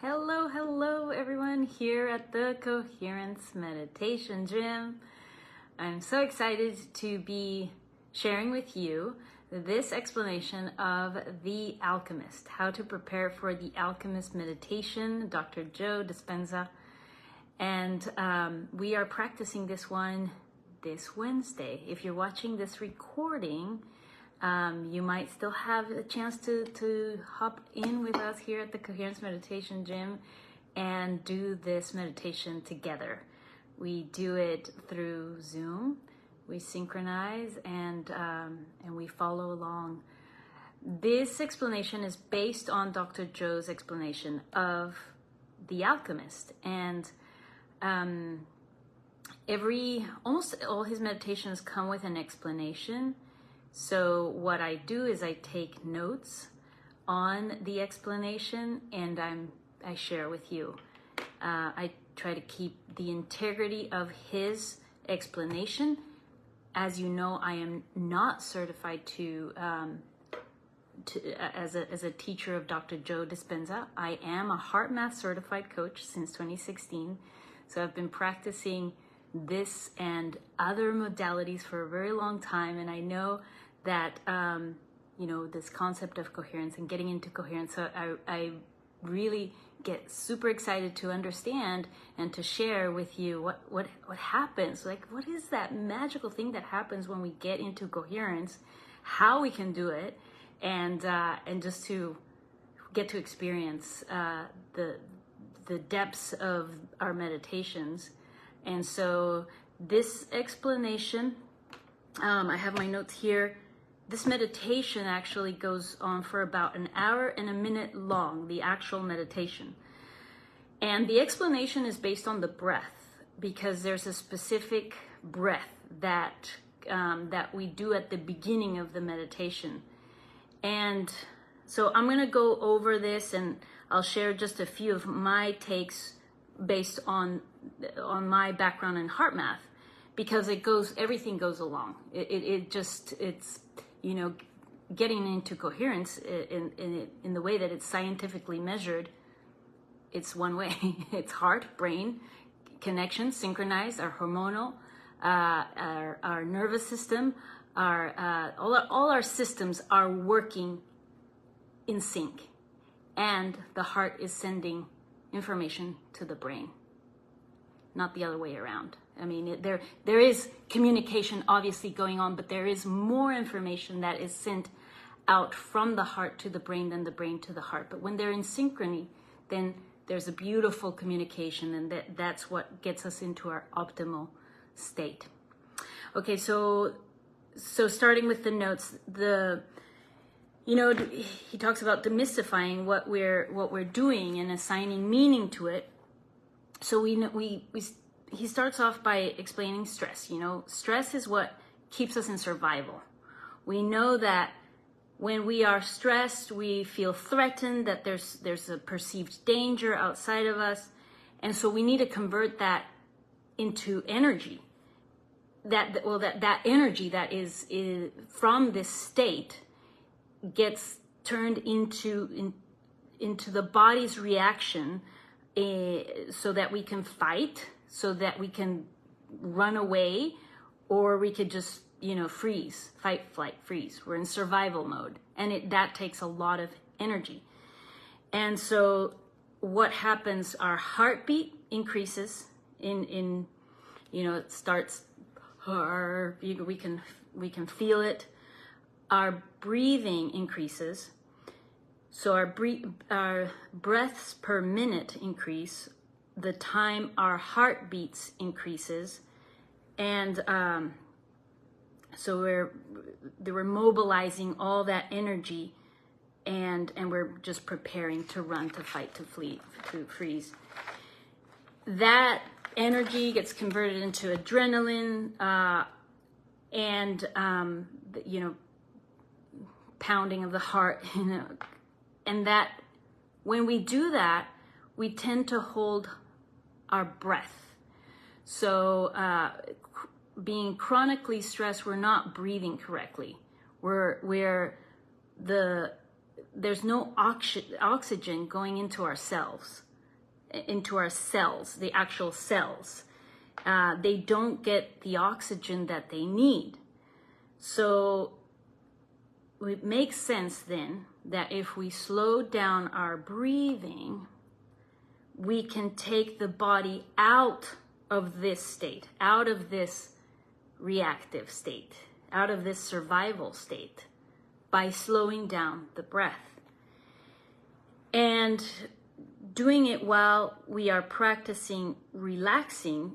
Hello everyone here at the Coherence Meditation Gym. I'm so excited to be sharing with you this explanation of the Alchemist, how to prepare for the Alchemist Meditation, Dr. Joe Dispenza. And we are practicing this one this Wednesday. If you're watching this recording, you might still have a chance to hop in with us here at the Coherence Meditation Gym and do this meditation together. We do it through Zoom. We synchronize and we follow along. This explanation is based on Dr. Joe's explanation of the Alchemist, and almost all his meditations come with an explanation. So what I do is I take notes on the explanation and I share with you. I try to keep the integrity of his explanation. As you know, I am not certified as a teacher of Dr. Joe Dispenza. I am a heart math certified coach since 2016. So I've been practicing this and other modalities for a very long time, and I know that this concept of coherence and getting into coherence, so I really get super excited to understand and to share with you what happens, like what is that magical thing that happens when we get into coherence, how we can do it, and just to get to experience the depths of our meditations. And so this explanation, I have my notes here. This meditation actually goes on for about an hour and a minute long, the actual meditation. And the explanation is based on the breath, because there's a specific breath that we do at the beginning of the meditation. And so I'm going to go over this, and I'll share just a few of my takes based on my background in heart math, because everything goes along. It's getting into coherence in the way that it's scientifically measured. It's one way. It's heart, brain connection, synchronized, our hormonal, our nervous system, all our systems are working in sync, and the heart is sending information to the brain, not the other way around. I mean, there is communication obviously going on, but there is more information that is sent out from the heart to the brain than the brain to the heart. But when they're in synchrony, then there's a beautiful communication, and that's what gets us into our optimal state. Okay, so starting with the notes, he talks about demystifying what we're doing and assigning meaning to it. So he starts off by explaining stress. Stress is what keeps us in survival. We know that when we are stressed, we feel threatened, that there's a perceived danger outside of us. And so we need to convert that into energy. That energy that is from this state gets turned into the body's reaction, so that we can fight, so that we can run away, or we could just freeze, fight, flight, freeze. We're in survival mode, and that takes a lot of energy. And so what happens, our heartbeat increases it starts, we can feel it. Our breathing increases. So our breaths per minute increase. The time our heart beats increases. And so we're mobilizing all that energy, and we're just preparing to run, to fight, to flee, to freeze. That energy gets converted into adrenaline, and pounding of the heart, and that when we do that, we tend to hold our breath. So being chronically stressed, we're not breathing correctly. There's no oxygen going into our cells. into our cells, the actual cells. They don't get the oxygen that they need. So it makes sense then that if we slow down our breathing, we can take the body out of this state, out of this reactive state, out of this survival state by slowing down the breath. And doing it while we are practicing relaxing,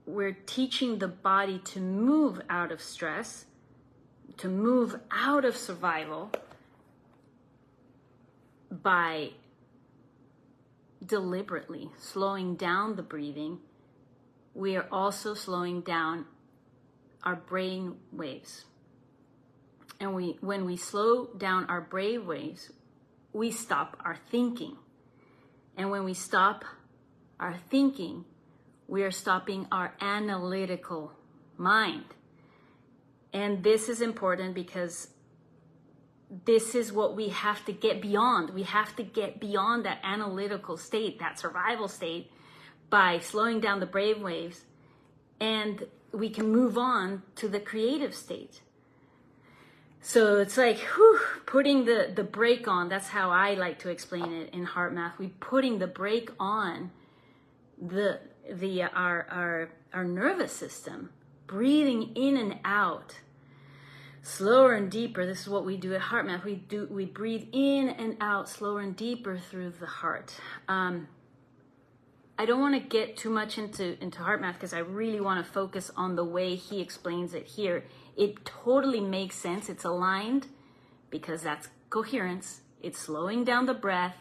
we're teaching the body to move out of stress, to move out of survival by deliberately slowing down the breathing. We are also slowing down our brain waves. And when we slow down our brain waves, we stop our thinking. And when we stop our thinking, we are stopping our analytical mind. And this is important because this is what we have to get beyond. We have to get beyond that analytical state, that survival state, by slowing down the brain waves, and we can move on to the creative state. So it's like putting the brake on. That's how I like to explain it in heart math. We putting the brake on our nervous system, breathing in and out, slower and deeper. This is what we do at heart math. We breathe in and out, slower and deeper through the heart. I don't want to get too much into heart math because I really want to focus on the way he explains it here. It totally makes sense. It's aligned because that's coherence. It's slowing down the breath.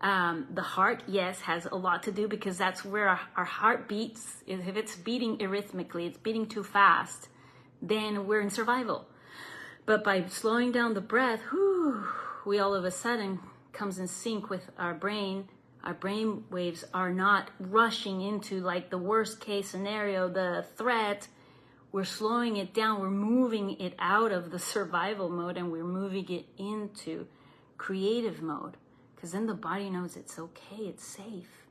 The heart, yes, has a lot to do because that's where our heart beats. If it's beating arrhythmically, it's beating too fast, then we're in survival. But by slowing down the breath, we all of a sudden comes in sync with our brain. Our brain waves are not rushing into like the worst case scenario, the threat. We're slowing it down. We're moving it out of the survival mode and we're moving it into creative mode. Because then the body knows it's okay, it's safe.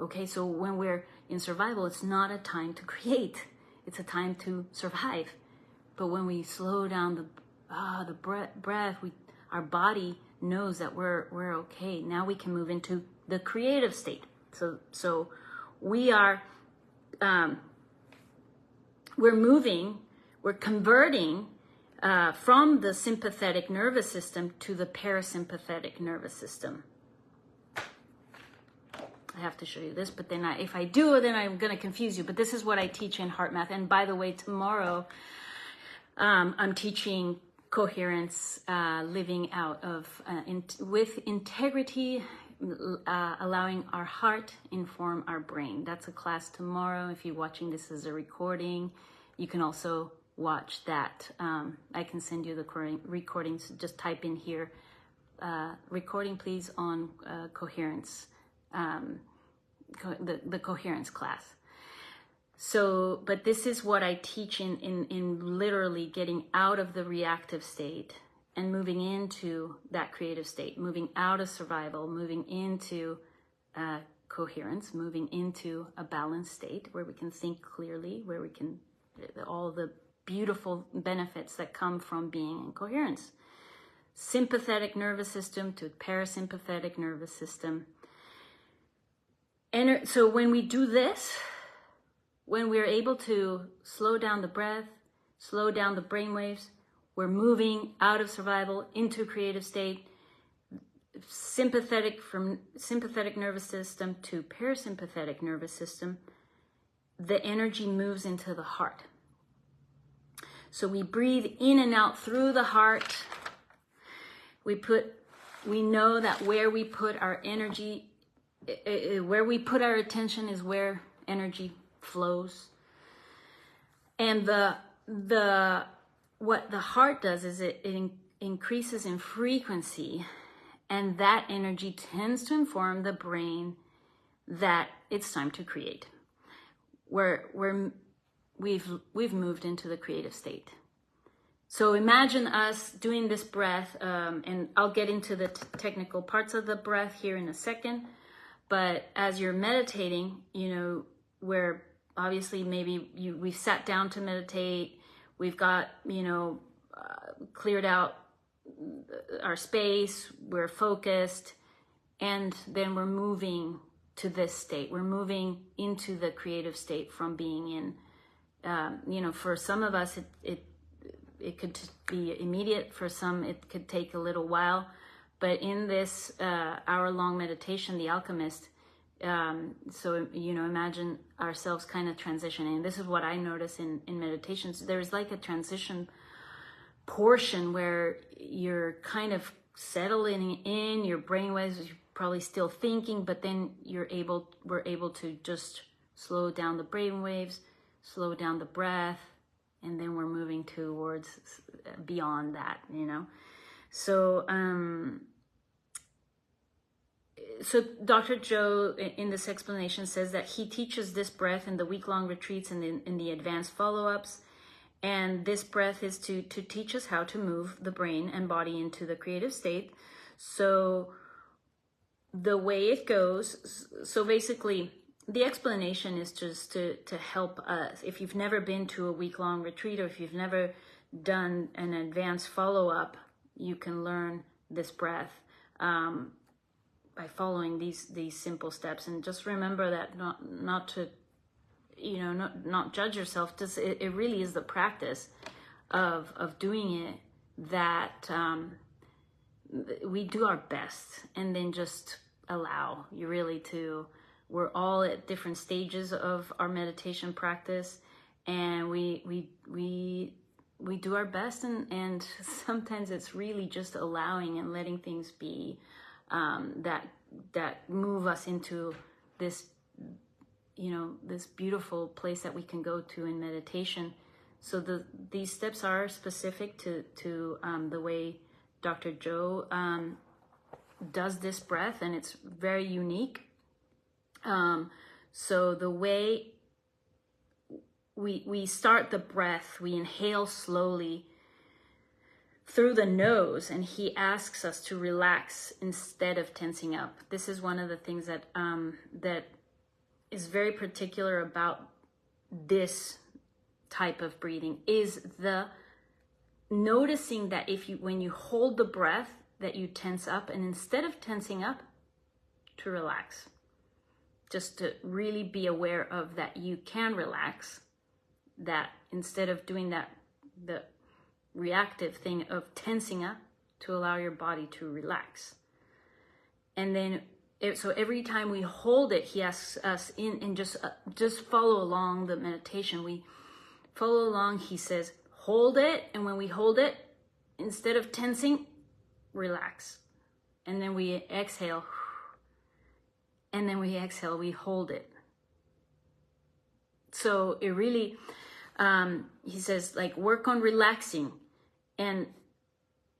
Okay, so when we're in survival, it's not a time to create. It's a time to survive. But when we slow down the breath, our body knows that we're okay. Now we can move into the creative state. So we are, we're converting from the sympathetic nervous system to the parasympathetic nervous system. I have to show you this, but then if I do, then I'm going to confuse you. But this is what I teach in heart math. And by the way, tomorrow I'm teaching coherence, living out of with integrity, allowing our heart inform our brain. That's a class tomorrow. If you're watching this as a recording, you can also watch that. I can send you the recordings. Just type in here, recording please on coherence, the coherence class. So, but this is what I teach in literally getting out of the reactive state and moving into that creative state, moving out of survival, moving into coherence, moving into a balanced state where we can think clearly, where we can, all the beautiful benefits that come from being in coherence. Sympathetic nervous system to parasympathetic nervous system. And so when we do this, when we're able to slow down the breath, slow down the brainwaves, we're moving out of survival into creative state, from sympathetic nervous system to parasympathetic nervous system, the energy moves into the heart. So we breathe in and out through the heart. We know that where we put our energy, where we put our attention is where energy flows. And what the heart does is it increases in frequency, and that energy tends to inform the brain that it's time to create. We've moved into the creative state. So imagine us doing this breath, and I'll get into the technical parts of the breath here in a second. But as you're meditating, you know, where obviously maybe we've sat down to meditate, we've got, you know, cleared out our space, we're focused, and then we're moving to this state. We're moving into the creative state from being in, you know, for some of us, it could be immediate. For some, it could take a little while. But in this hour-long meditation, the Alchemist, so, you know, imagine ourselves kind of transitioning. This is what I notice in meditations. There's like a transition portion where you're kind of settling in, your brainwaves, you're probably still thinking, but then we're able to just slow down the brainwaves, slow down the breath, and then we're moving towards beyond that, you know. So, so Dr. Joe in this explanation says that he teaches this breath in the week-long retreats and in the advanced follow-ups. And this breath is to teach us how to move the brain and body into the creative state. So the way it goes, so basically the explanation is just to help us. If you've never been to a week-long retreat, or if you've never done an advanced follow-up, you can learn this breath by following these simple steps. And just remember that not to, you know, not judge yourself. Just it really is the practice of doing it that we do our best, and then just allow you really to. We're all at different stages of our meditation practice, and we do our best, and sometimes it's really just allowing and letting things be that move us into this, you know, this beautiful place that we can go to in meditation. So these steps are specific to the way Dr. Joe does this breath, and it's very unique. So the way we start the breath, we inhale slowly through the nose, and he asks us to relax instead of tensing up. This is one of the things that that is very particular about this type of breathing, is the noticing that when you hold the breath, that you tense up, and instead of tensing up, to relax. Just to really be aware of that you can relax, that instead of doing that, the reactive thing of tensing up, to allow your body to relax. And then, so every time we hold it, he asks us in, and just follow along the meditation. We follow along. He says, hold it. And when we hold it, instead of tensing, relax. And then we exhale. And then we exhale, we hold it. So it really, he says, like, work on relaxing. And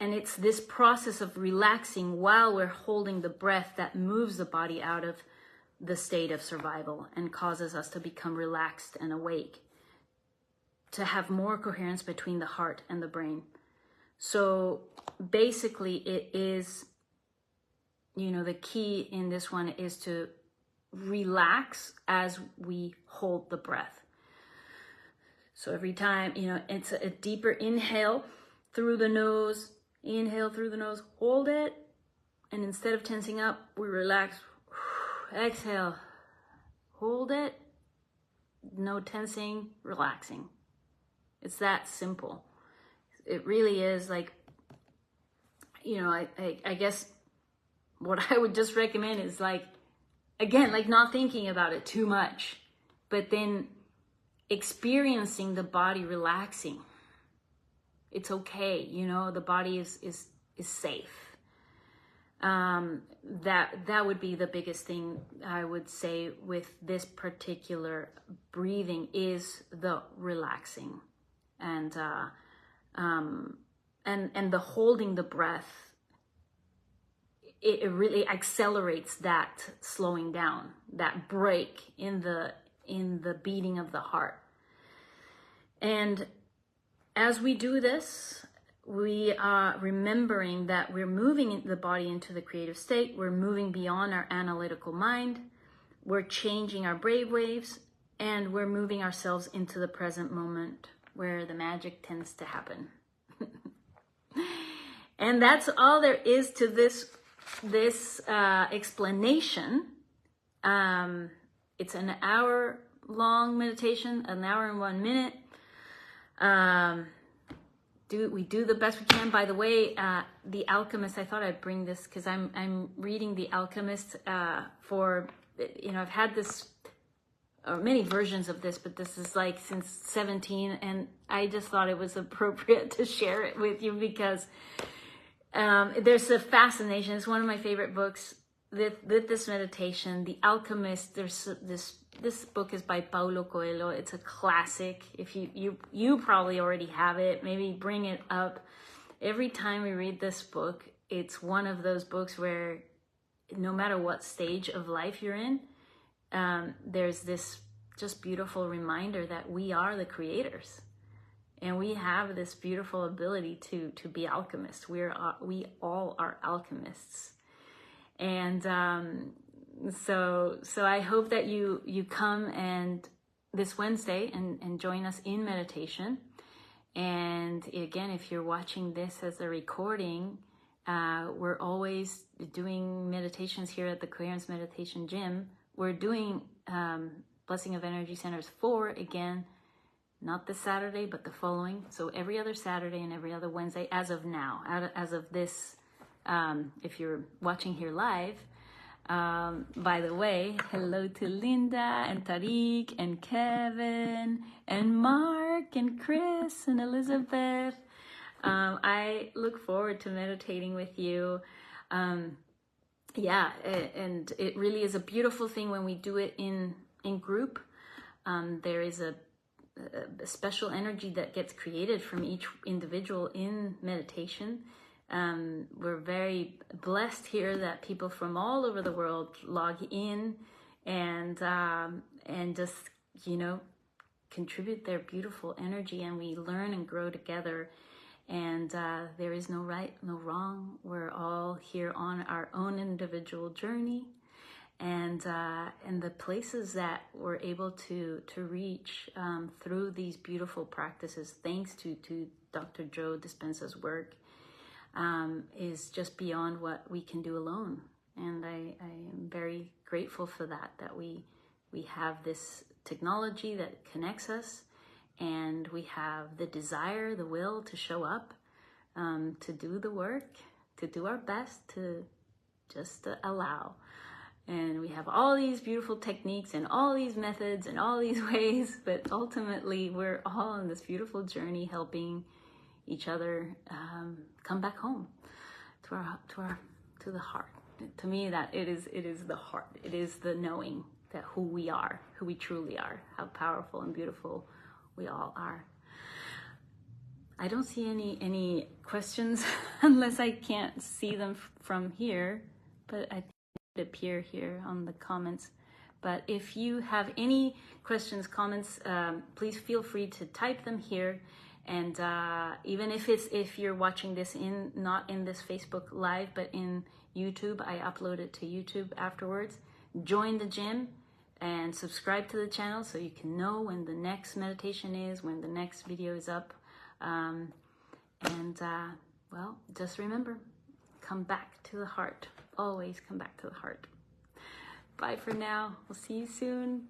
it's this process of relaxing while we're holding the breath that moves the body out of the state of survival and causes us to become relaxed and awake, to have more coherence between the heart and the brain. So basically it is, you know, the key in this one is to relax as we hold the breath. So every time, you know, it's a deeper inhale through the nose, inhale through the nose, hold it. And instead of tensing up, we relax, exhale, hold it, no tensing, relaxing. It's that simple. It really is, like, you know, I guess what I would just recommend is, like, again, like, not thinking about it too much, but then experiencing the body relaxing. It's okay, you know, the body is safe. That would be the biggest thing I would say with this particular breathing, is the relaxing, and the holding the breath. It really accelerates that slowing down, that break in the beating of the heart. And as we do this, we are remembering that we're moving the body into the creative state. We're moving beyond our analytical mind. We're changing our brainwaves, and we're moving ourselves into the present moment where the magic tends to happen. And that's all there is to this explanation. It's an hour-long meditation, an hour and 1 minute. We do the best we can. By the way, The Alchemist, I thought I'd bring this because I'm reading The Alchemist for, I've had this, or many versions of this, but this is like since 17, and I just thought it was appropriate to share it with you because there's a fascination. It's one of my favorite books with this meditation. The Alchemist, there's this book is by Paulo Coelho. It's a classic. If you probably already have it, maybe bring it up. Every time we read this book, it's one of those books where no matter what stage of life you're in, there's this just beautiful reminder that we are the creators. And we have this beautiful ability to be alchemists. We all are alchemists. And so I hope that you come and this Wednesday and join us in meditation. And again, if you're watching this as a recording, we're always doing meditations here at the Coherence Meditation Gym. We're doing Blessing of Energy Centers 4 again, not this Saturday, but the following. So every other Saturday and every other Wednesday as of now, as of this, if you're watching here live. By the way, hello to Linda and Tariq and Kevin and Mark and Chris and Elizabeth. I look forward to meditating with you. Yeah, and it really is a beautiful thing when we do it in group. There is a special energy that gets created from each individual in meditation. We're very blessed here that people from all over the world log in and just, contribute their beautiful energy, and we learn and grow together. And there is no right, no wrong. We're all here on our own individual journey. And the places that we're able to reach through these beautiful practices, thanks to Dr. Joe Dispenza's work, is just beyond what we can do alone. And I am very grateful for that we have this technology that connects us, and we have the desire, the will to show up, to do the work, to do our best, to just allow. And we have all these beautiful techniques and all these methods and all these ways, but ultimately we're all on this beautiful journey helping each other come back home to the heart. To me, that it is the heart. It is the knowing that who we are, who we truly are, how powerful and beautiful we all are. I don't see any questions unless I can't see them from here, but I think it appear here on the comments. But if you have any questions, comments, please feel free to type them here. And even if you're watching this not in this Facebook Live, but in YouTube, I upload it to YouTube afterwards. Join the gym and subscribe to the channel so you can know when the next meditation is, when the next video is up. Well, just remember, come back to the heart. Always come back to the heart. Bye for now. We'll see you soon.